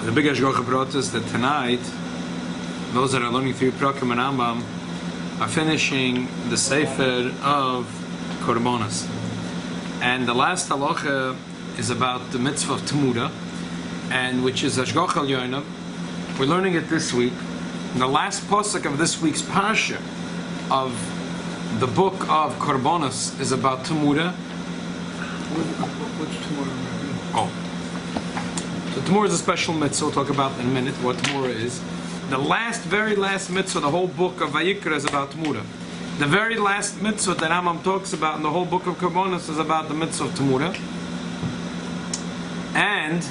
The big hashgacha brought us that tonight, those that are learning through Prakim and Rambam are finishing the sefer of korbonos. And the last halocha is about the mitzvah of Tamura, and which is hashgacha al-yonav. We're learning it this week. And the last pasuk of this week's parsha of the book of korbonos is about Tamura. What's Tamura? Oh. So Tamura is a special mitzvah. We'll talk about in a minute what Tamura is. The very last mitzvah, the whole book of Vayikra is about Tamura. The very last mitzvah that Rambam talks about in the whole book of korbonos is about the mitzvah of Tamura. And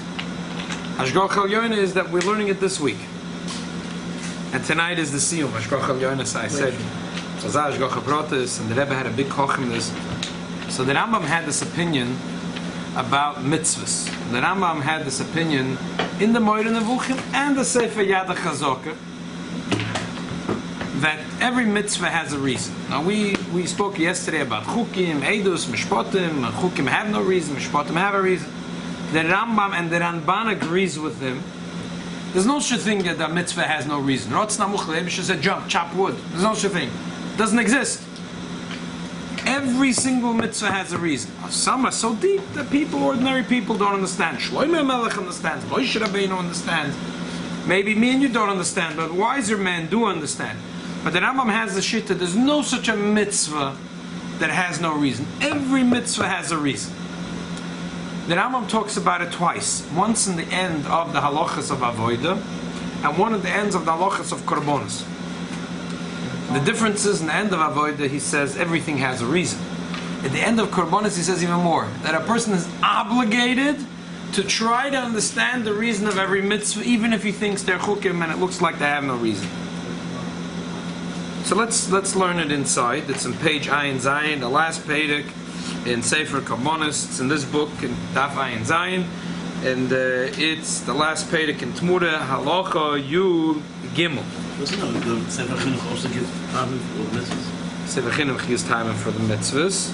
hashgacha al-yonav is that we're learning it this week. And tonight is the siyum. Hashgacha al-yonav, I said. So hashgacha protis, and the Rebbe had a big koch in this. So the Rambam had this opinion about mitzvahs. The Rambam had this opinion in the Moed Nevuchim and the Sefer Yad HaChazaka that every mitzvah has a reason. Now we spoke yesterday about chukim, edus, mishpatim. Chukim have no reason, mishpatim have a reason. The Rambam and the Ramban agrees with him. There's no such thing that a mitzvah has no reason. Rotz namuch lebish said jump, chop wood. There's no such thing. It doesn't exist. Every single mitzvah has a reason. Some are so deep that ordinary people don't understand. Shlomo Melech understands. Moshe Rabbeinu understands. Maybe me and you don't understand, but wiser men do understand. But the Rambam has the shita. There's no such a mitzvah that has no reason. Every mitzvah has a reason. The Rambam talks about it twice. Once in the end of the halachas of avodah, and one at the ends of the halachas of korbonos. The difference is in the end of avodah, he says everything has a reason. At the end of korbonos, he says even more, that a person is obligated to try to understand the reason of every mitzvah, even if he thinks they're chukim and it looks like they have no reason. So let's learn it inside. It's on page Ayin Zayin, the last pedic in Sefer Korbonos. It's in this book in Daf Ayin Zayin, and it's the last pedic in Tamura halocha Yud Gimel. Doesn't the Sefer Chinuch also give time for the mitzvahs? Sefer Chinuch gives time for the mitzvahs.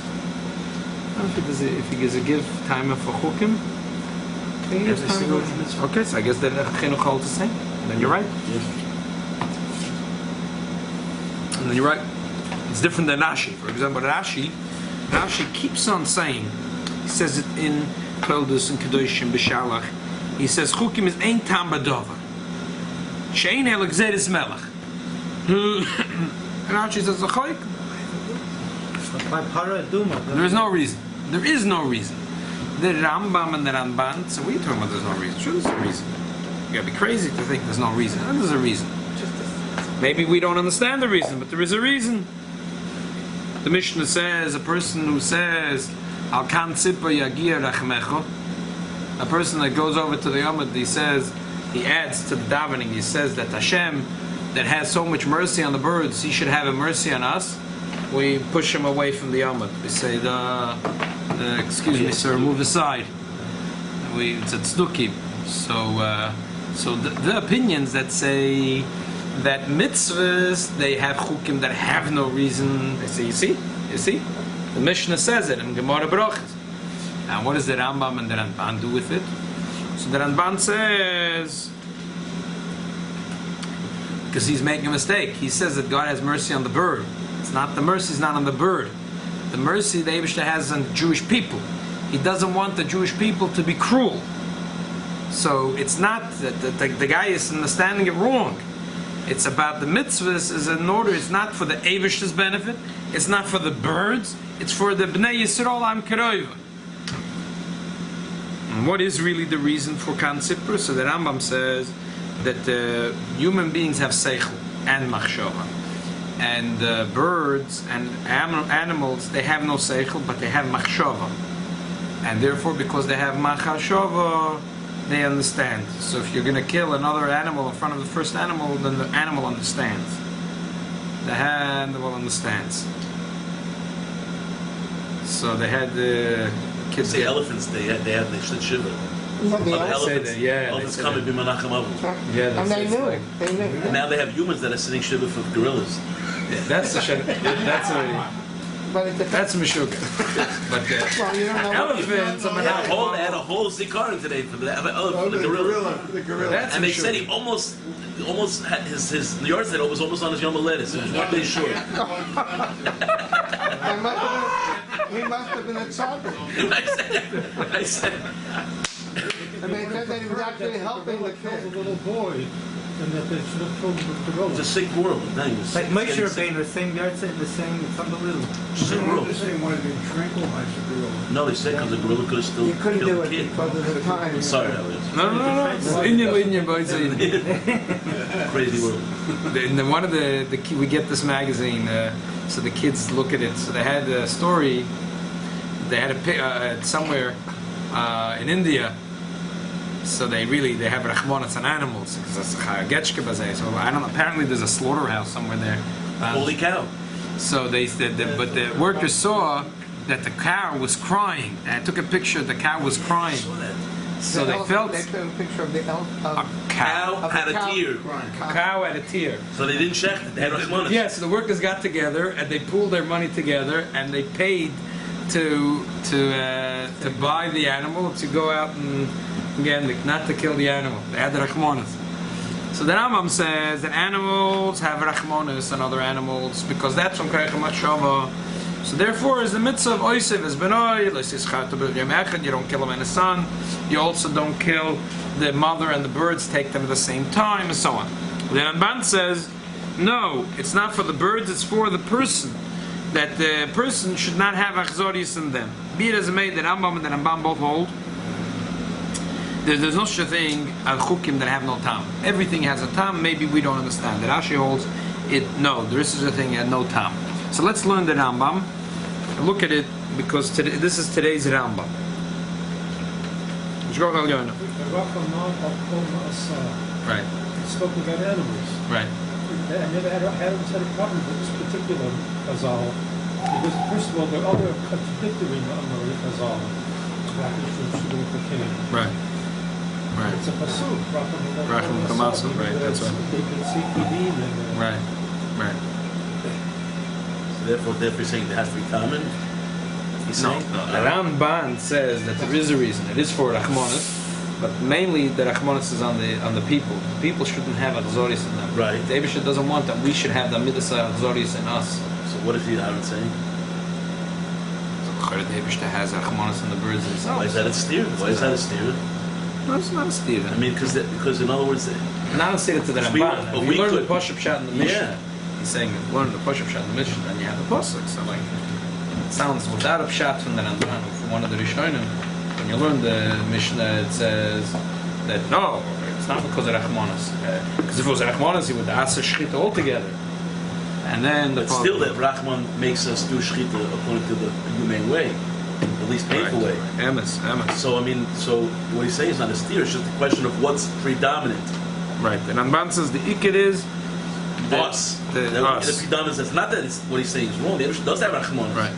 I don't know if he gives a give time for chukim. Okay, so I guess that Chinuch holds the same. And then you're right. Yes. And then you're right. It's different than Rashi. For example, Rashi keeps on saying, he says it in Peldus and Kedoshim B'Shalach, he says chukim is ein tam b'dover. Shein elexeris melech. And Rashi says l'choik. There is no reason. There is no reason. The Rambam and the Ramban. So what are you talking about? There's no reason. Sure, there's a reason. You gotta be crazy to think there's no reason. And there's a reason. Maybe we don't understand the reason, but there is a reason. The Mishnah says a person who says Al kan tzippa yagia rachmecho, a person that goes over to the Yomad, he adds to the davening, he says that Hashem, that has so much mercy on the birds, he should have a mercy on us. We push him away from the Yomad. We say, excuse me, sir, move aside. It's a tzdukim. So the opinions that say that mitzvahs, they have chukim that have no reason, they say, you see? The Mishnah says it in Gemara Brachas. And what does the Rambam and the Ramban do with it? So the Ramban says, because he's making a mistake, he says that God has mercy on the bird. The mercy is not on the bird. The mercy the Eibishter has on the Jewish people. He doesn't want the Jewish people to be cruel. So it's not that the guy is understanding it wrong. It's about the mitzvahs is in order. It's not for the Eivishter's benefit. It's not for the birds. It's for the Bnei Yisrael Am Keroiva. And what is really the reason for Kan Tzipra? So the Rambam says that human beings have seichel and machshava, and birds and animals, they have no seichel, but they have machshava, and therefore because they have machshava, they understand. So if you're going to kill another animal in front of the first animal, then the animal understands. The animal understands. So they had the kids. Say elephants, they should shiva. Yeah, they all say that. Yeah, elephants come and be menachem avu. Yeah, and they knew. They knew. And now they have humans that are sitting shiva for gorillas. That's a that's already. But it depends. That's Meshuggah. But Well, you don't know. elephants, They had a whole zikaron today for the gorilla. The gorilla. That's And they said Meshuggah. he almost had his yard sale was almost on his Yom lettuce. It was 1 day short. He must have been a tzaddik. I said, And they said that he was actually helping the A kid. little boy, and that they should have killed the gorilla. it's a sick world. Dang, it's Like Moshe getting sick. Rabbeinu, the same yard set, the same, it's unbelievable. Sick world. They wanted to tranquilize the gorilla. No, they said because the gorilla could have still You couldn't killed do the it kid. because of the time. Sorry, that was No. It's Indian, boy. It's Indian. crazy world. And then one of the we get this magazine, so the kids look at it. So they had a story. They had somewhere in India. So they have rachmanas on animals. So I don't know. Apparently, there's a slaughterhouse somewhere there. Holy cow. So they said, but the workers saw that the cow was crying. They took a picture. The cow was crying. So they felt They took a picture of the elf. a cow. Cow had a tear. Cow had a tear. So they didn't check it. They had rachmanas. Yeah, so the workers got together and they pooled their money together and they paid to buy the animal, to go out and again not to kill the animal. They had the rachmanas. So the Rambam says that animals have rachmanas on other animals because that's from Koyach HaMachshava. So therefore, is the mitzvah of oisiv is benoi, you don't kill him and his son. You also don't kill the mother and the birds, take them at the same time, and so on. The Ramban says, no, it's not for the birds, it's for the person. That the person should not have achzorius in them. Be it as it may, the Rambam and the Ramban both hold. There's no such a thing as chukim that have no tam. Everything has a tam, maybe we don't understand. The Rashi holds it, no, there is such a thing as no tam. So let's learn the Rambam and look at it because this is today's Rambam. Right, Spoken about animals. right. I never had a problem with this particular chazal because first of all there are other contradictory chazal. Right. Right. It's a pasuk. Racham Kamasu, right, that's right. They can see Kidim and Right. Right. So therefore you're saying there has to be common? He's No, saying? the Ramban says that there is a reason. It is for Rachmanis, but mainly the Rachmanis is on the people. The people shouldn't have Achzoris in them. Right. The Eibusha doesn't want that. We should have the Midas Achzoris in us. So what is he Aaron saying? The Eibusha has Rachmanis in the birds themselves. Why is that a steer? Why is that a steer? No, it's not a steer. I mean, because in other words, Not a steer to the We- Ramban. but If we you learn the could- Pashup Shot in the Mishnah, yeah. he's saying learn the Pashup Shot in the Mishnah, then you have the Pasuk. So like, it sounds without a shot from the Ramban, from one of the Rishonim. When you learn the Mishnah, it says that no, it's not because of Rachmanis. Because if it was Rachmanis, he would ask a shchita altogether. And then the but still that Rahman makes us do shchita according to the humane way, the least painful way. Emes. So I mean, so what he's saying is not a steer. It's just a question of what's predominant. Right. And Ramban says the ikid is Us. The us. predominance. It's not that it's, what he's saying is wrong. The Eibusha does have Rahman. Right.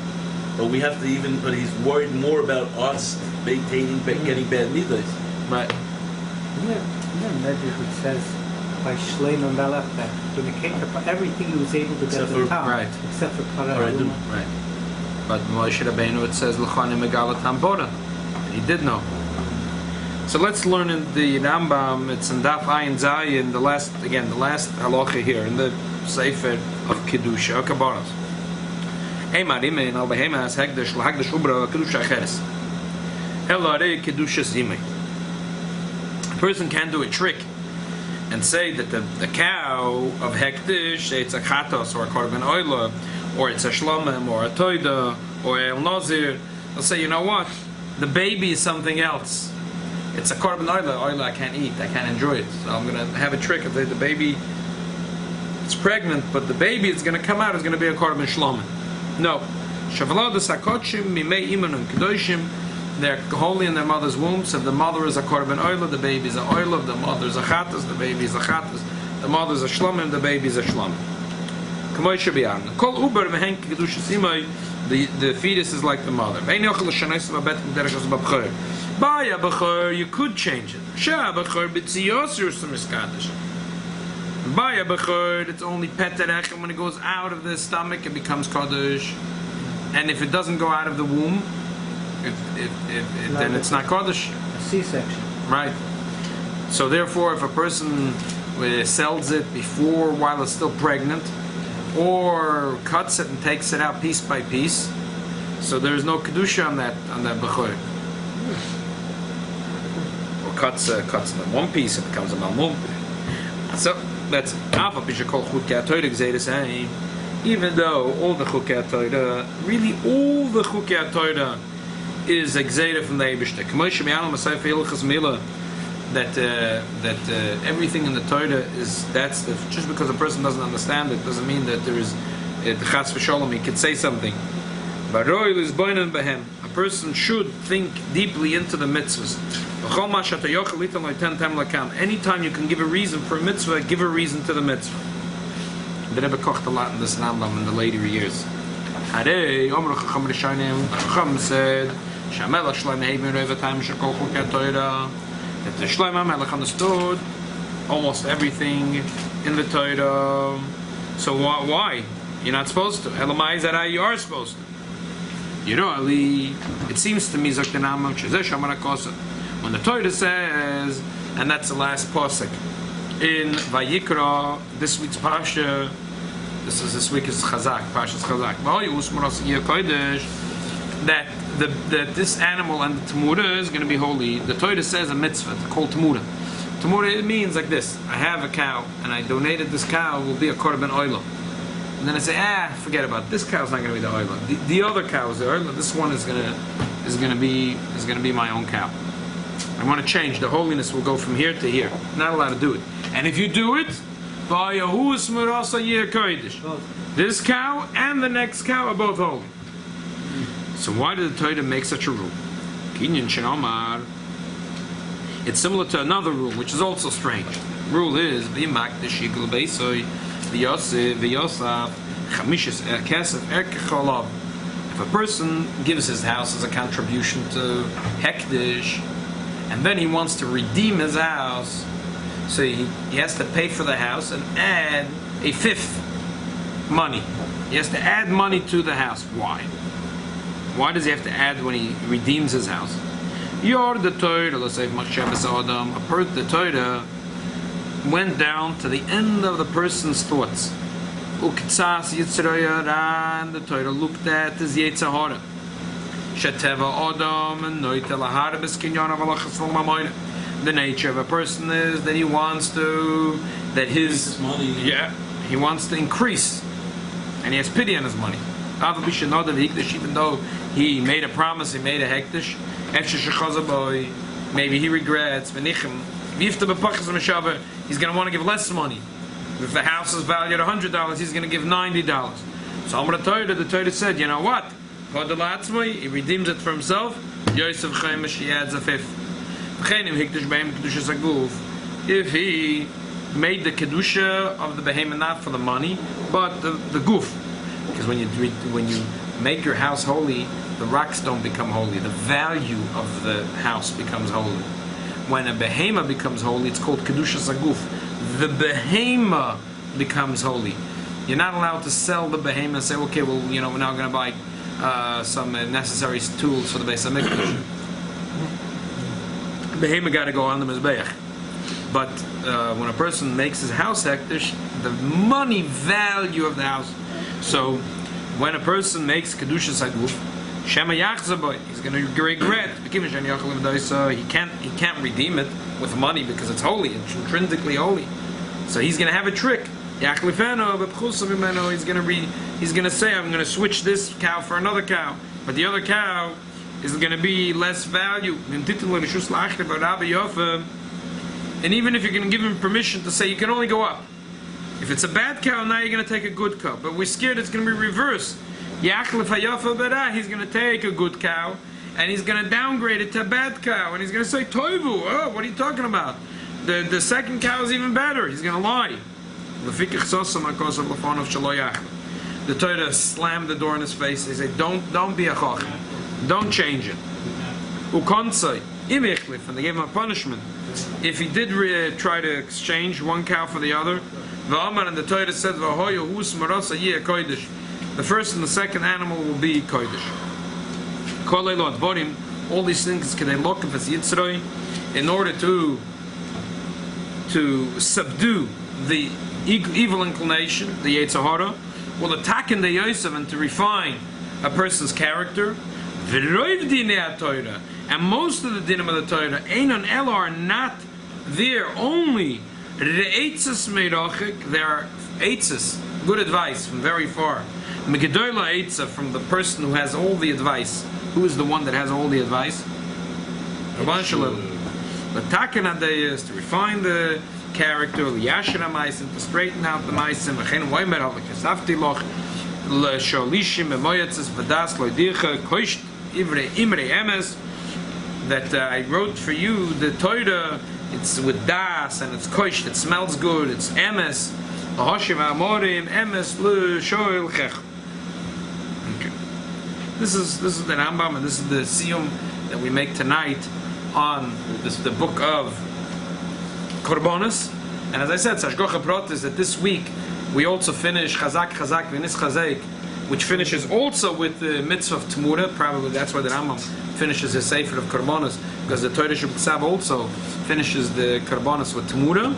But we have to even. But he's worried more about us maintaining, getting bad midas. Right. Medrash which says by Shlomo Melech that when it came to everything he was able to get Except the for- top, right. except for Parah. Right. Right. But Moshe Rabbeinu, it says l'chanim megalat tambora. He did know. So let's learn in the Rambam. It's in Daf Ayin Zayin, the last halocha here in the Sefer of Kedusha korbonos. Hey Marime in al behemas hekdesh lahekdesh ubra kedusha acheres. Helare kedusha zimei. A person can do a trick and say that the cow of hekdesh, it's a chatos or a korban oila, or it's a shlomim or a toida or a el nazir. They'll say, you know what? The baby is something else. It's a korban oila I can't eat, I can't enjoy it. So I'm going to have a trick and say the baby, it's pregnant, but the baby is going to come out, is going to be a korban shlomim. No. Shavaladas hakochim mimei imanun kedoshim. They're holy in their mother's womb. So if the mother is a korban oila, the baby is a oila. If the mother is a chatas, the baby is a chatas. The mother is a shlomim, the baby is a shlomim. Kol uber v'hen kedusha simai. The fetus is like the mother. Baya b'chor, you could change it. Shah b'chor b'tziyos yusam iskadish. Baya b'chor, it's only peterech, and when it goes out of the stomach, it becomes kaddish. and if it doesn't go out of the womb, then it's not kodesh. A C-section. Right. So therefore, if a person sells it before, while it's still pregnant, or cuts it and takes it out piece by piece, so there's no kedusha on that bechor. Or cuts in one piece, it becomes a malmum. So that's half of Bishakol Chukei Torah saying, even though all the Chukei Torah, really all the Chukei Torah is exeter from the Eibishter. That everything in the Torah is just because a person doesn't understand it doesn't mean that there is the chas v'sholom. He could say something. A person should think deeply into the mitzvahs. Anytime you can give a reason for a mitzvah, give a reason to the mitzvah. The Rebbe kocht a lot in this Rambam in the later years. Chacham said that the Shlomo Melech understood almost everything in the Torah. So why? You're not supposed to. Elamai is that you are supposed to. It seems to me, when the Torah says, and that's the last pasuk in Vayikra, this week's parsha, this week is Chazak, Parshos Chazak, that this animal and the Tamura is going to be holy. The Torah says a mitzvah, it's called Tamura. Tamura, it means like this: I have a cow, and I donated this cow, will be a korban oila. And then I say, forget about it. This cow's not going to be the oila. The other cow is the oila. This one is going to be my own cow. I want to change. The holiness will go from here to here. Not allowed to do it. And if you do it, this cow and the next cow are both holy. So why did the Torah make such a rule? It's similar to another rule, which is also strange. The rule is if a person gives his house as a contribution to hektish, and then he wants to redeem his house, so he has to pay for the house and add a fifth money. He has to add money to the house. Why? Why does he have to add when he redeems his house? The Torah, let's say the Torah went down to the end of the person's thoughts. And the Torah looked at his Yetzirah. The nature of a person is that he wants to, he wants to increase, and he has pity on his money. Even though he made a promise, he made a hektish, maybe he regrets, he's going to want to give less money. If the house is valued $100, he's going to give $90. So the Torah said, you know what? He redeems it for himself. Yosef Chaimish, he adds a fifth. If he made the kedusha of the behemoth not for the money, but the goof, because when you make your house holy, the rocks don't become holy. The value of the house becomes holy. When a behemoth becomes holy, it's called kedusha saguf. The behemoth becomes holy. You're not allowed to sell the behemoth and say, okay, well, we're now going to buy some necessary tools for the Beis HaMikdash. The behemoth got to go on the mizbeach. But when a person makes his house hektish, the money value of the house. So when a person makes kedusha saguf, Shema Yachzaboy, he's going to regret. He can't redeem it with money because it's holy, it's intrinsically holy. So he's going to have a trick. He's going to say, I'm going to switch this cow for another cow, but the other cow is going to be less value. And even if you're going to give him permission to say you can only go up. If it's a bad cow, now you're going to take a good cow. But we're scared it's going to be reversed. He's going to take a good cow and he's going to downgrade it to a bad cow, and he's going to say toivu. Oh, what are you talking about? The second cow is even better. He's going to lie. The Torah slammed the door in his face. They say, don't be a chacham. Don't change it. Ukonsai, and they gave him a punishment. If he did try to exchange one cow for the other, and the Torah said, The first and the second animal will be kodesh. All these things can look as yitzroi in order to subdue the evil inclination, the Yetzer Hara, will attack in the Yosef and to refine a person's character. And most of the dinim of the Torah, Einon El, are not there only. There are eitzes, good advice from very far. Megedola eitza, from the person who has all the advice. Who is the one that has all the advice? Rabban Shalom. The taken is to refine the character, liyashra ma'asim, to straighten out the ma'asim, v'chein v'omer al v'kesafti loch, l'sholishim v'moyetzes v'das lo'dicha koisht imrei emes, that I wrote for you the Torah. It's with das and it's koisht, it smells good, it's emes, l'hoshiv ha'amorim, emes l'shoel chech. Okay. This is the Rambam, and this is the siyum that we make tonight on the book of korbonos. And as I said, Sashgocha Prot is that this week we also finish Chazak Chazak V'nis Chazek, which finishes also with the mitzvah of Temura. Probably that's why the Rambam finishes his sefer of korbonos, because the Torah Shebuksav also finishes the korbonos with Temura.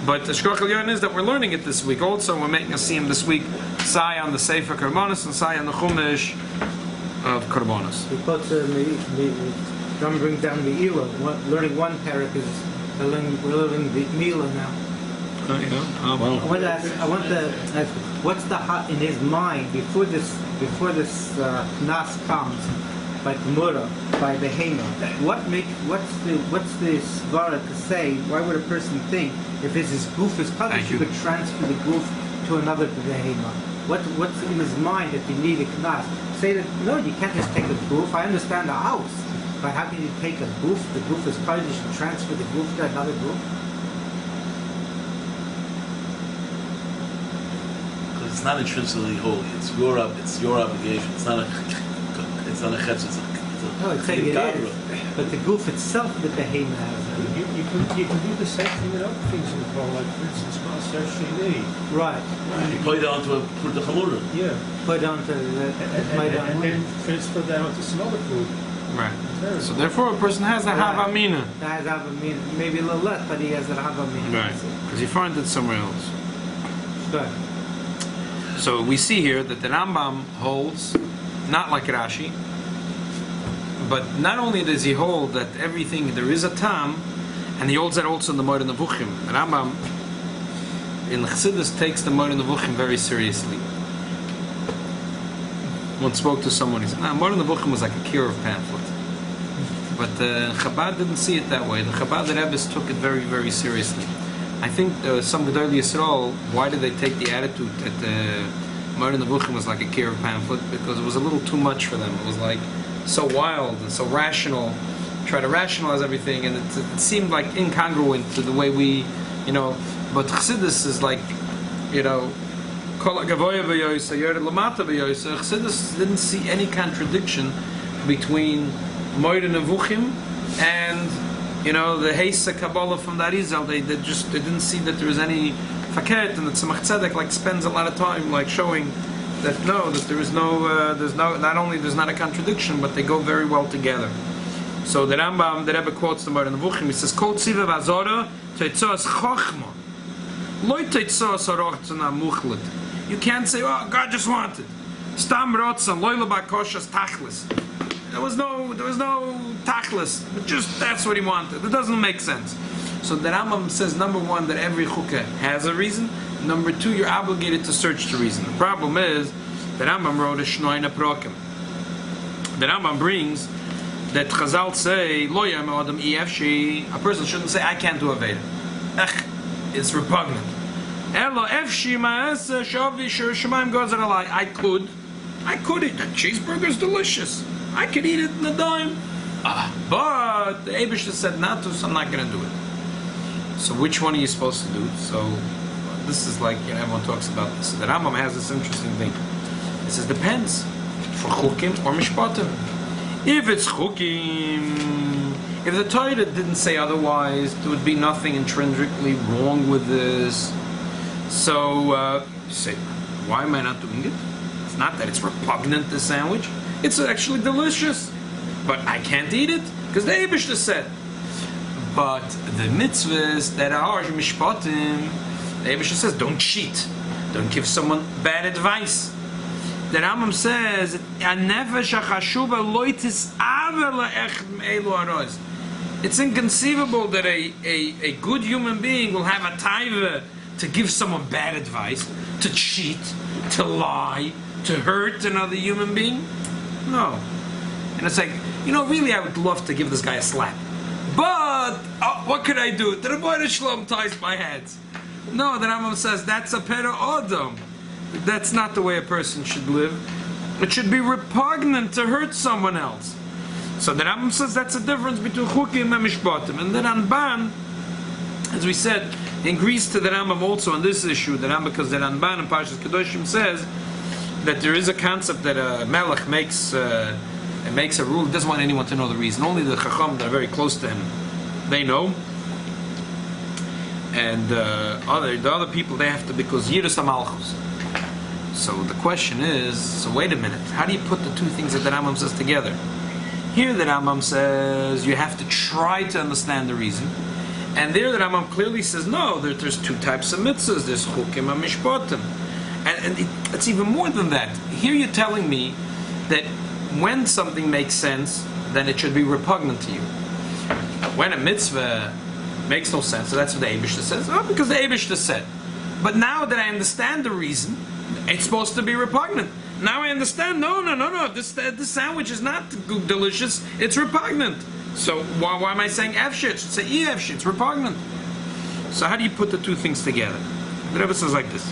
But the Shkoch Elyon is that we're learning it this week also. We're making a siyum this week, Sai on the sefer korbonos and Sai on the Chumash of korbonos. We put Ram bring down the Ela. Learning one parak is we're learning the Mila now. Oh, yeah. Oh, well. I want to ask, what's the hot in his mind before this nas comes by Temura, by Behema? What's the svara to say? Why would a person think if his goof is cut, you could transfer the goof to another Behema? What's in his mind that you need a knas? Say that no, you can't just take a goof. I understand the house, but how can you take a goof? The goof is cut, you should transfer the goof to another goof. It's not intrinsically holy. It's your obligation. It's not a chetz. It's saying it is. But the goof itself, the behema has. You can do the same thing with other things in the Torah, like for instance, Maaser Sheni. Right. You put it onto a put the chamura. Yeah. Put onto and then transfer that onto some other food. Right. So therefore, a person has a havamina. Has havamina, maybe a little less, but he has a havamina. Right. Because he finds it somewhere else. Good. So we see here that the Rambam holds, not like Rashi, but not only does he hold that everything, there is a tam, and he holds that also in the Moed Nevuchim. The Rambam in Chassidus takes the Moed Nevuchim very seriously. Once spoke to someone, he said, Moed Nevuchim was like a cure of pamphlet. But Chabad didn't see it that way. The Chabad Rebbes took it very, very seriously. I think some Gedol Yisrael, why did they take the attitude that Moed Nevuchim was like a cure of pamphlet? Because it was a little too much for them. It was like so wild and so rational, try to rationalize everything, and it seemed like incongruent to the way we, but Chassidus is like, Chassidus didn't see any contradiction between Moed Nevuchim and the Heisa Kabbalah from the Arizal. They didn't see that there was any faket, and that Tzemach Tzedek spends a lot of time showing that there is not only there's not a contradiction, but they go very well together. So the Rambam, the Rebbe quotes the Moed Nevuchim. He says, "Kol tziva v'azora teitzos chochma, loy teitzos arochtzana muchlet." You can't say, "Oh, God just wanted." Stam rotzan loy lebakoshas tachlis. There was no tachlis, but just that's what he wanted. It doesn't make sense. So the Rambam says, number one, that every chukah has a reason. Number two, you're obligated to search the reason. The problem is, the Rambam wrote a shnoina prokim. The Rambam brings that Chazal say, Lo yam adam efshi, a person shouldn't say, I can't do a Veda. It's repugnant. Elo efshi ma'asa shavi shur shemaim gozer alai. I could eat that cheeseburger's delicious. I could eat it in a dime. But the Eibishter said not to, so I'm not going to do it. So which one are you supposed to do? So this is like, everyone talks about this. The Rambam has this interesting thing. It says, depends. For chukim or mishpatim. If it's chukim, if the Torah didn't say otherwise, there would be nothing intrinsically wrong with this. So, you say, why am I not doing it? It's not that it's repugnant, the sandwich. It's actually delicious. But I can't eat it because the Eibishter said. But the mitzvahs that are mishpatim, the Eibishter says, don't cheat. Don't give someone bad advice. The Rambam says, it's inconceivable that a good human being will have a taiva to give someone bad advice, to cheat, to lie, to hurt another human being. No. And it's like, really I would love to give this guy a slap. But, what could I do? The Rebbeinu Shalom ties my hands. No, the Rambam says, that's a pera odom. That's not the way a person should live. It should be repugnant to hurt someone else. So the Rambam says that's the difference between chukim and mishpatim. And the Ramban, as we said, agrees to the Rambam also on this issue. The Rambam, because the Ramban in Parshas Kedoshim says that there is a concept that a melech makes a rule. He doesn't want anyone to know the reason. Only the chacham that are very close to him, they know. And the other people, they have to, because Yiras HaMalchus. So the question is, so wait a minute, how do you put the two things that the Rambam says together? Here the Rambam says you have to try to understand the reason. And there the Rambam clearly says, no, there's two types of mitzvahs, there's chukim and mishpatim. And it's even more than that. Here you're telling me that when something makes sense, then it should be repugnant to you. When a mitzvah makes no sense, so that's what the Eibishter says. Oh, because the Eibishter said. But now that I understand the reason, it's supposed to be repugnant. Now I understand, no. This sandwich is not delicious, it's repugnant. So why am I saying F-shit? It should say E-F-shit, it's repugnant. So how do you put the two things together? The Rebbe says like this.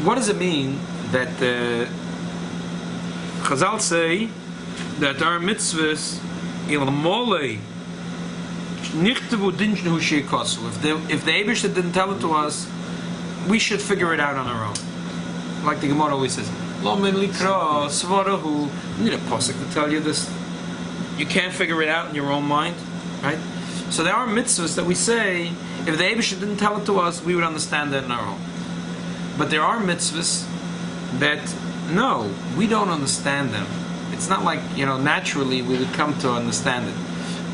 What does it mean that Chazal say that our mitzvahs ilmolei nichtavu dinjnu sheikosu? If the Eibishter didn't tell it to us, we should figure it out on our own. Like the Gemara always says, Lo min likra svarahu. You need a pasuk to tell you this. You can't figure it out in your own mind, right? So there are mitzvahs that we say, if the Eibishter didn't tell it to us, we would understand that on our own. But there are mitzvahs that, no, we don't understand them. It's not like, naturally we would come to understand it.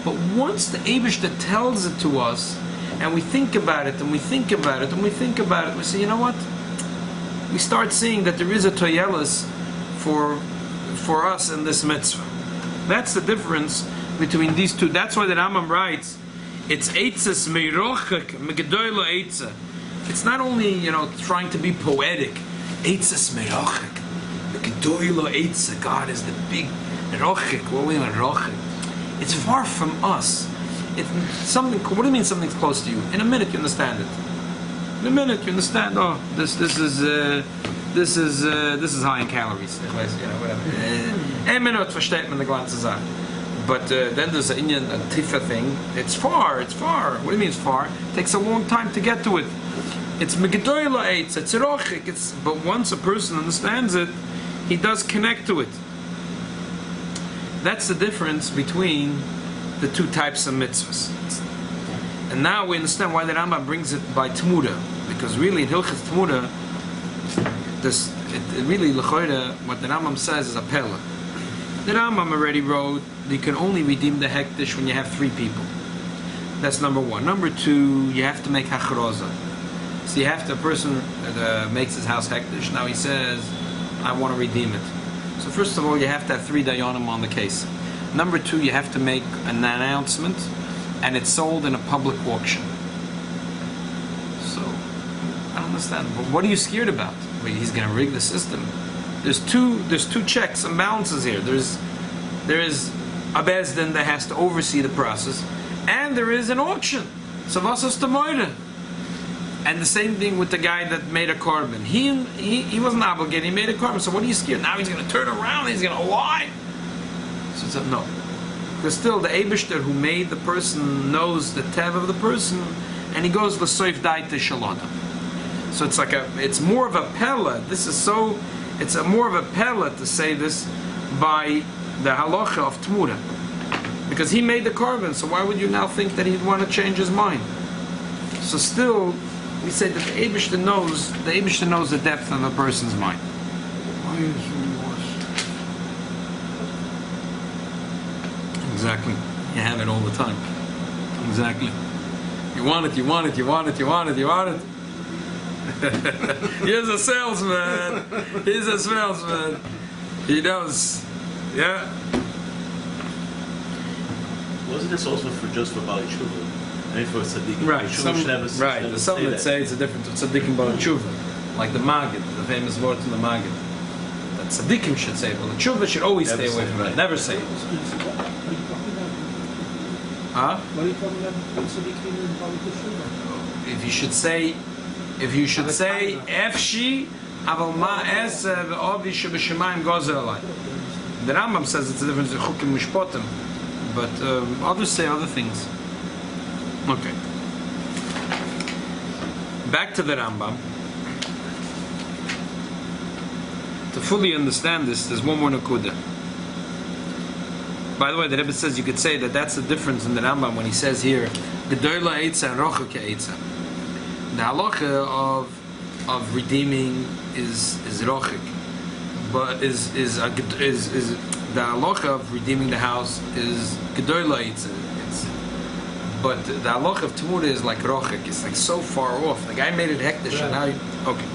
But once the Eibishter tells it to us, and we think about it, and we think about it, and we think about it, we say, you know what? We start seeing that there is a toyelis for us in this mitzvah. That's the difference between these two. That's why the Rambam writes, it's eitzes meirochek megedoylo eitzah. It's not only, trying to be poetic. Eitzes meirochek megedoylo eitzah. God is the big rochek. What do we mean rochek? It's far from us. It's something. What do you mean something's close to you? In a minute you understand it. In a minute you understand. Oh, this is high in calories. Whatever. Ein minute versteht man die ganze Sache. But then there's a tifa thing. It's far. What do you mean it's far? It takes a long time to get to it. It's megedoyla eitz. It's rochik. But once a person understands it, he does connect to it. That's the difference between the two types of mitzvahs. And now we understand why the Rambam brings it by Tmura. Because really in Hilchas Tmura, really l'choira, what the Rambam says is a pella. The Rambam already wrote you can only redeem the hektish when you have 3 people. That's number 1. Number 2, you have to make hachroza. So you have to, a person that makes his house hektish, now he says, I want to redeem it. So first of all, you have to have 3 dayanim on the case. Number 2, you have to make an announcement, and it's sold in a public auction. So, I don't understand. But what are you scared about? Wait, he's going to rig the system. There's two checks and balances here. There is a bezdin that has to oversee the process, and there is an auction. So vasas tamoida. And the same thing with the guy that made a korban. He wasn't obligated. He made a korban. So what are you scared? Now he's going to turn around. He's going to lie. So it's no. Because still the Eibishter who made the person knows the tev of the person, and he goes l'soif daite shalada. So it's more of a pella. It's more of a pella to say this by the halocha of Tmura. Because he made the korban, so why would you now think that he'd want to change his mind? So still, We say that the Eibishter knows the depth of a person's mind. Why is it? Exactly. You have it all the time. Exactly. You want it, you want it, you want it, you want it, you want it. Here's a salesman. He's a salesman. He knows. Yeah. Wasn't this also just for Bali Tshuva? I mean, for tzaddikim. Right. Tshuva should never, Right. There's some that say it's a difference of tzaddikim Bali Tshuva, like the Maggid, the famous word in the Maggid. That tzaddikim should say, well, the Tshuva should always Never stay away say from it. it. Never say it. Huh? What are you talking about? Tzaddikim and Bali Tshuva? If you should say, Efshi aval ma es ve'ovi shebeshemayim gozer alai. The Rambam says it's a difference in chukim mishpotim, but others say other things. Okay. Back to the Rambam. To fully understand this, there's one more nekuda. By the way, the Rebbe says you could say that that's the difference in the Rambam when he says here, Gedola eitza and rocha ke'etza. The halocha of redeeming is rochik, but is the halocha of redeeming the house is gedola eitza. But the halocha of Tamura is like rochik. It's like so far off. The guy made it hektish, and now okay.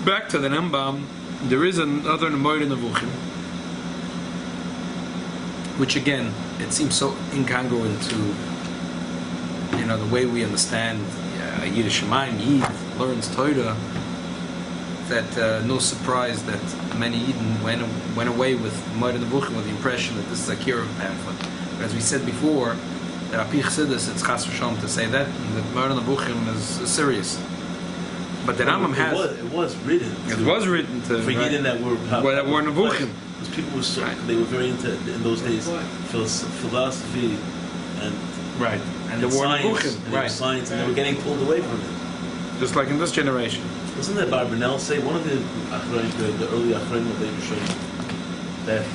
Back to the Rambam, there is another Nemoid Nevuchim, which again, it seems so incongruent to the way we understand Yiddish Shemayim, Yid learns Torah, that no surprise that many Yidden went away with Nemoid Nevuchim with the impression that this is a Kirov pamphlet. But as we said before, that Apich Sidus, it's Chas v'Shalom to say that, and that Nemoid Nevuchim is serious. But the Rambam has... It was written. It was written to... For Yidden that were... that were Nevuchim. Because people were so... They were very into, in those days, philosophy and... Right. And the were Nevuchim. Right. Science, and they were getting pulled away from it. Just like in this generation. Wasn't that Barbanel say, one of the early Achronim of the Yishayim, that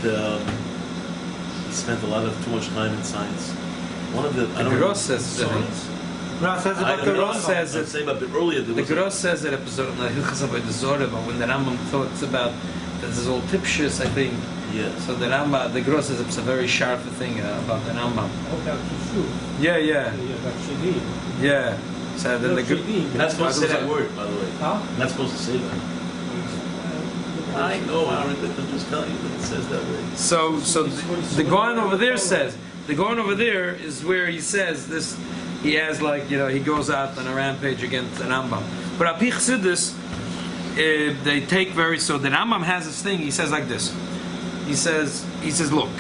he spent too much time in science. One of the... The Gross says... Science? Gross says about the Gross says I'm saying about earlier... The Gross says that episode in the Hilchas about the Zohar, but when the Rambam talks about that this is all tipshus, I think. Yeah. So the Rambam, the Gross says it's a very sharp thing about the Rambam. About Yishuv. Yeah. About Shedim. Yeah. So then the Shedim. Not supposed to say that word, by the way. Huh? Not supposed to say that. I know, Aaron, but I'm just telling you that it says that way. So the Gaon over there says, the Gaon over there is where he says this, he has he goes out on a rampage against the Rambam. But Apich Sidus, they take so the Rambam has this thing, he says like this. He says, look,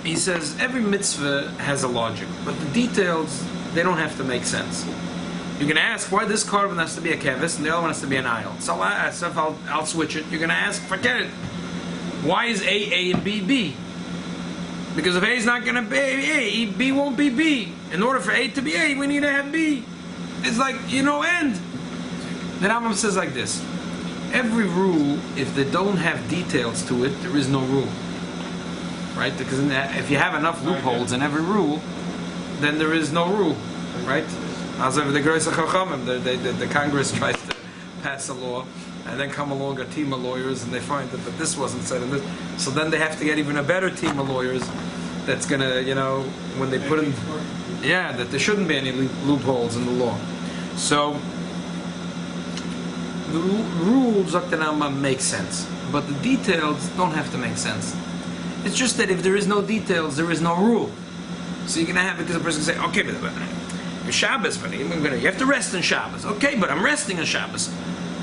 he says every mitzvah has a logic, but the details, they don't have to make sense. You're going to ask why this korban has to be a kevis and the other one has to be an aisle. So I'll switch it. You're going to ask, forget it. Why is A, and B? Because if A is not going to be A, B won't be B. In order for A to be A, we need to have B. It's like, end. The Rambam says like this. Every rule, if they don't have details to it, there is no rule. Right? Because if you have enough loopholes in every rule, then there is no rule. Right? As of the Greis HaChachamim, the Congress tries to pass a law, and then come along a team of lawyers, and they find that this wasn't said in this. So then they have to get even a better team of lawyers that's going to, when they put in... Yeah, that there shouldn't be any loopholes in the law. So, the rules, Dr. Rambam, make sense. But the details don't have to make sense. It's just that if there is no details, there is no rule. So you're going to have, because a person can say, okay, but Shabbos, but you have to rest on Shabbos. Okay, but I'm resting on Shabbos.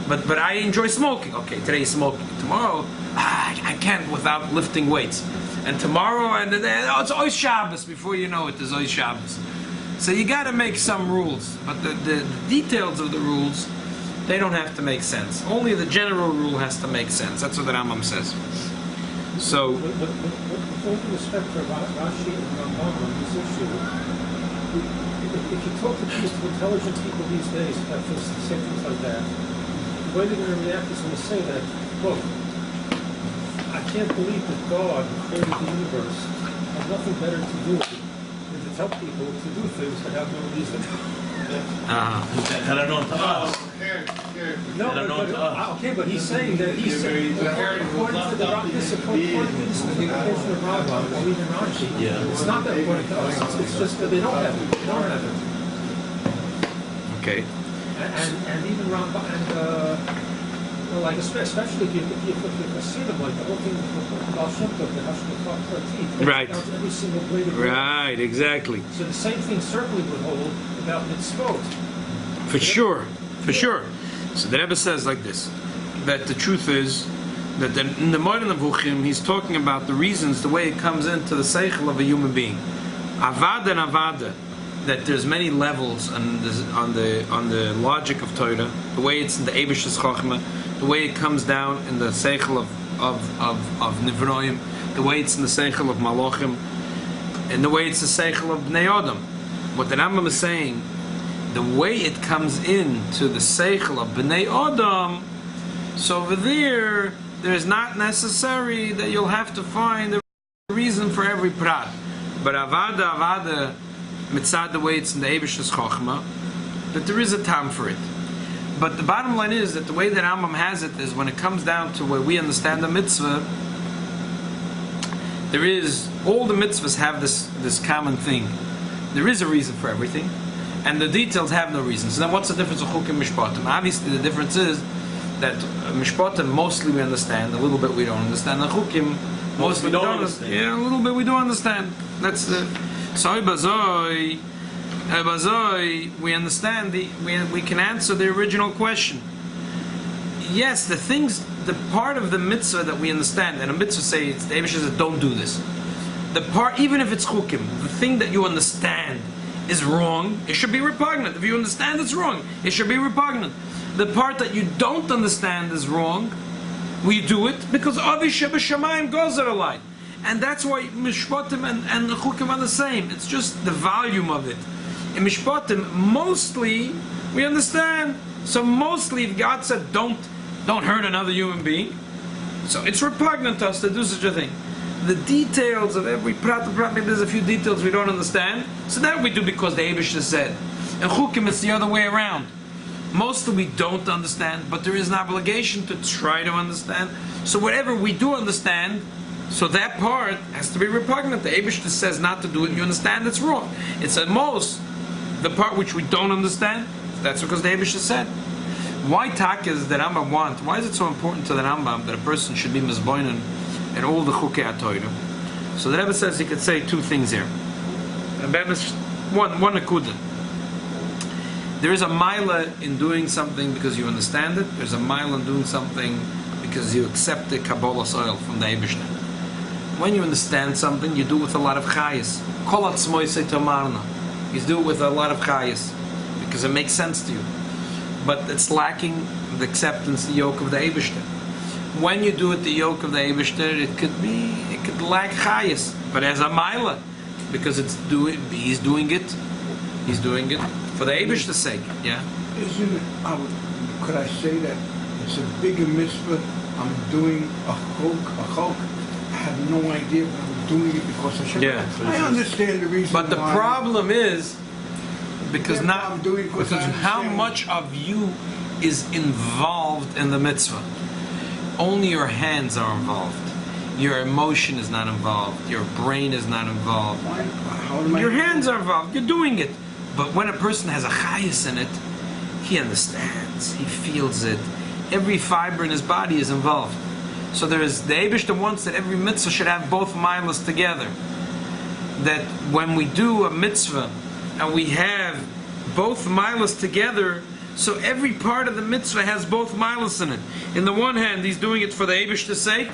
But I enjoy smoking. Okay, today's smoking. Tomorrow, I can't without lifting weights. And tomorrow, it's always Shabbos. Before you know it, there's always Shabbos. So you got to make some rules. But the details of the rules, they don't have to make sense. Only the general rule has to make sense. That's what the Rambam says. So... But with all due respect for Rashi and Rambam on this issue, if you talk to intelligent people these days that say things like that, the way they're going to react is going to say that, look, I can't believe that God, who created the universe, had nothing better to do with the tell people to do things that have no reason. That are known to us. No, That are known to us. okay, but he's saying that he's saying, according to the interpretation of Rambam, or even Rashi, Yeah. it's not that according to us, it's just that they don't have it. They don't have it. Okay. And even Rambam, and well, like especially if you see them, like the whole thing with Baal Shem Tov, the Hashgacha, Right. every single blade of Right, exactly. So the same thing certainly would hold about mitzvot. For sure, for sure. So the Rebbe says like this, that the truth is that in the Moed Nevuchim, he's talking about the reasons, the way it comes into the seichel of a human being. Avada and avada, that there's many levels on the logic of Torah, the way it's in the Eibish's Chochmah, the way it comes down in the seichel of Nivroim, the way it's in the seichel of Malochim, and the way it's the seichel of Bnei Adam. What the Rambam is saying, the way it comes into the seichel of Bnei Adam, so over there is not necessary that you'll have to find a reason for every prat. But avada, mitzad, the way it's in the Eibish's Chochmah, that there is a time for it. But the bottom line is that the way that Rambam has it is when it comes down to where we understand the mitzvah, there is, all the mitzvahs have this common thing. There is a reason for everything, and the details have no reason. So then what's the difference of chukim and mishpatim? Obviously the difference is that mishpatim mostly we understand, a little bit we don't understand. The chukim mostly we don't understand. Yeah, a little bit we do understand. That's the so bazoi, we understand we can answer the original question. Yes, the part of the mitzvah that we understand, and a mitzvah say it's the Eibush says don't do this. The part, even if it's chukim, the thing that you understand is wrong, it should be repugnant. If you understand it's wrong, it should be repugnant. The part that you don't understand is wrong, we do it because Avisha b'shamayim goes at a line. And that's why mishpatim and the chukim are the same. It's just the volume of it. In mishpatim, mostly we understand. So mostly, if God said don't hurt another human being, so it's repugnant to us to do such a thing. The details of every prat, maybe there's a few details we don't understand, so that we do because the Eibush said. And chukim, it's the other way around. Mostly we don't understand, but there is an obligation to try to understand. So whatever we do understand, so that part has to be repugnant. The Eibush says not to do it, and you understand it's wrong. It's at most the part which we don't understand. That's because the Eibush said. Why takas the Rambam want? Why is it so important to the Rambam that a person should be mizboinen in all the chukei HaTorah? So the Rebbe says he could say two things here. One nekuda. There is a mila in doing something because you understand it. There's a mila in doing something because you accept the kabbalas oil from the Eibush. When you understand something, you do it with a lot of chayas. Kol atzmoi se tamarna. You do it with a lot of chayas because it makes sense to you. But it's lacking the acceptance, the yoke of the Eibishter. When you do it, the yoke of the Eibishter, it could lack chayas, but as a mila, because he's doing it for the Eibishter's sake. Yeah. Isn't it? Could I say that it's a bigger mitzvah? I'm doing a chok. I have no idea, but I'm doing it because I should. Yeah. I understand the reason. But the why. problem is because how understand. much of you is involved in the mitzvah. Only your hands are involved. Your emotion is not involved. Your brain is not involved. Your hands are involved. You're doing it. But when a person has a chayas in it, he understands. He feels it. Every fiber in his body is involved. So there is the Eibishter wants that every mitzvah should have both milas together. That when we do a mitzvah and we have both milas together, so every part of the mitzvah has both milas in it. In the one hand, he's doing it for the Eibishter's sake,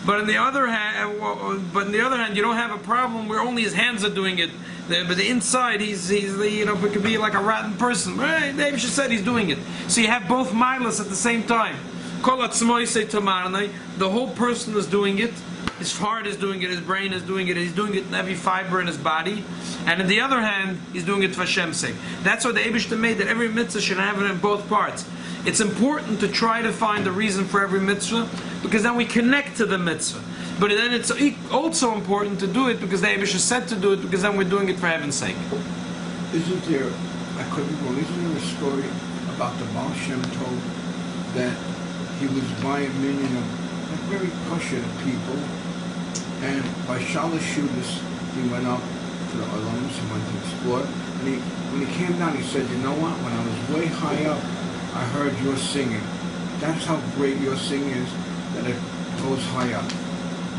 but on the other hand, you don't have a problem where only his hands are doing it. But the inside, he's it could be like a rotten person. Right? The Eibishter said he's doing it. So you have both milas at the same time. The whole person is doing it. His heart is doing it, his brain is doing it, he's doing it in every fiber in his body. And on the other hand, he's doing it for Hashem's sake. That's what the Eibishter made, that every mitzvah should have it in both parts. It's important to try to find the reason for every mitzvah, because then we connect to the mitzvah. But then it's also important to do it because the Eibush said to do it, because then we're doing it for heaven's sake. Isn't there, I could be wrong, isn't there a story about the Baal Shem Tov that he was by a million of very kosher people, and by Shalosh Shudas he went up to the Olams, he went to explore, and when he came down he said, you know what, when I was way high up, I heard your singing. That's how great your singing is, that it goes high up.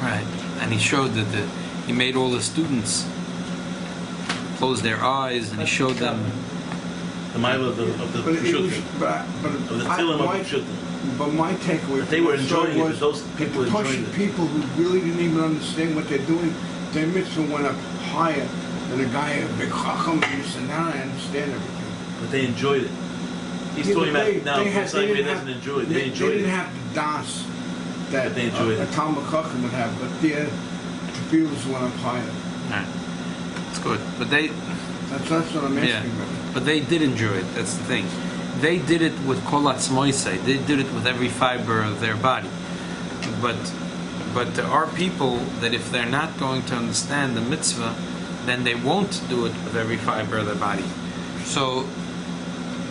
Right. And he showed that he made all the students close their eyes, and he showed them The mile of the Pshuttim. Of the Tzilim of the Pshuttim. But my takeaway But they were enjoying it, was those people the enjoyed Pashut it. people who really didn't even understand what they're doing, their mitzvah went up higher than a guy at bechukosai who said, now I understand everything. But they enjoyed it. He's talking about now. It's like he doesn't enjoy it. They enjoyed They didn't it. have the das that But they enjoyed a it. Talmud Chacham would have, but their tefillos went up higher. Right. It's good. But they That's what I'm asking about. but they did enjoy it. That's the thing. They did it with kol atzmoisei. They did it with every fiber of their body. But there are people that if they're not going to understand the mitzvah, then they won't do it with every fiber of their body. So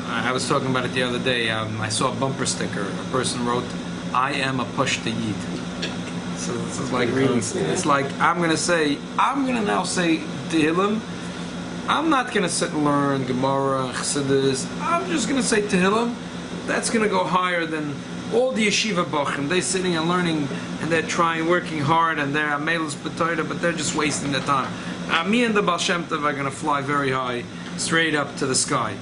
I was talking about it the other day. I saw a bumper sticker. A person wrote, "I am a pashta yid." So this is like really. It's like I'm gonna now say Tehillim. I'm not going to sit and learn Gemara, Chassidus. I'm just going to say Tehillim. That's going to go higher than all the yeshiva bochim. They're sitting and learning, and they're working hard, and they're amelis b'toida, but they're just wasting their time. Me and the Baal Shem Tov are going to fly very high, straight up to the sky.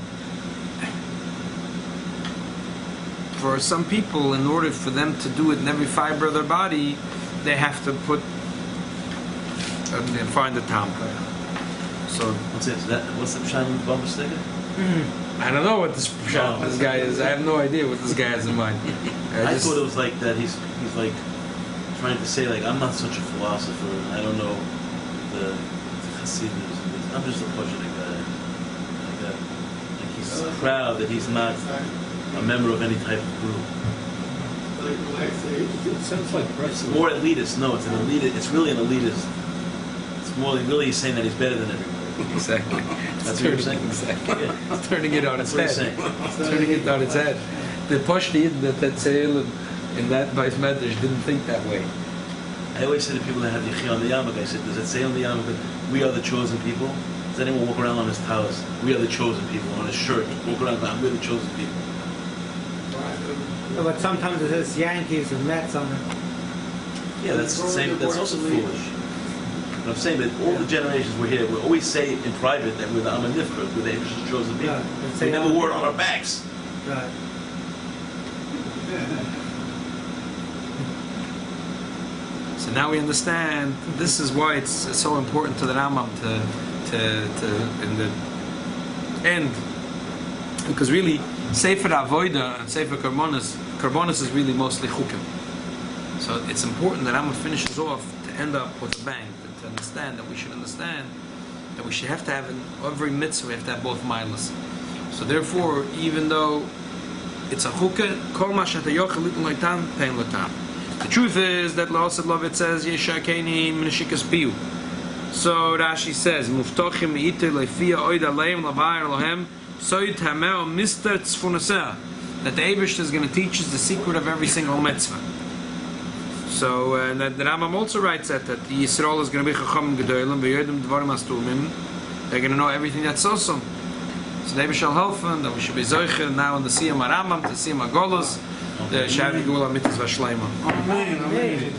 For some people, in order for them to do it in every fiber of their body, they have to find the time. So What's the pshat in the bumper sticker? I don't know what this guy is. I have no idea what this guy has in mind. I thought it was like that. He's like trying to say like I'm not such a philosopher. I don't know the Chassidus. I'm just a passionate guy. Like that. Like he's proud that he's not a member of any type of group. It sounds like It's more elitist. No, it's an elitist. It's really an elitist. It's more like really he's saying that he's better than everybody. Exactly. That's what you're saying. Exactly. Yeah. It's turning it on its That's what head. he's saying. It's turning it on its head. The Pashti that Tzeil in that Bais Medrash didn't think that way. I always say to people that have Yechi on the Yamak, I said, does it say on the Yamak that we are the chosen people? Does anyone walk around on his talis? We are the chosen people. On his shirt, walk around, we're the chosen people. But sometimes it says Yankees and Mets on it. Yeah, that's the same. That's also foolish. But I'm saying that all the generations we're here, we always say in private that we're the Amanifra, we're the Abish's chosen people. Yeah, We never wore it on our backs. Right. So now we understand. This is why it's so important to the Rambam to in the end, because really Sefer Avoda and Sefer korbonos is really mostly chukim. So it's important that Rambam finishes off to end up with a bang, to understand that we should have to have in every mitzvah we have to have both milas. So therefore, even though it's a chukah, kol ma shata yochel litn loitan pein lotam. The truth is that La'asad Love it says Yeshakeni Minishikas Piyu. So Rashi says Muftochim Ite Lefia Oida Leim Labayar Lohem Soid Hamel Mr. Tzfunaseh, that the Eibush is going to teach us the secret of every single mitzvah. So and the Rambam also writes that Yisrael is going to be Chacham Gedolim V'Yodim Dvarim Astumim. They're going to know everything that's awesome. So the Eibush shall help them, that we should be Zoiche now in the Siyam Rambam, the Siyam Agolos, the Shavi Gula Mitzvah Shleima. Amen. Amen.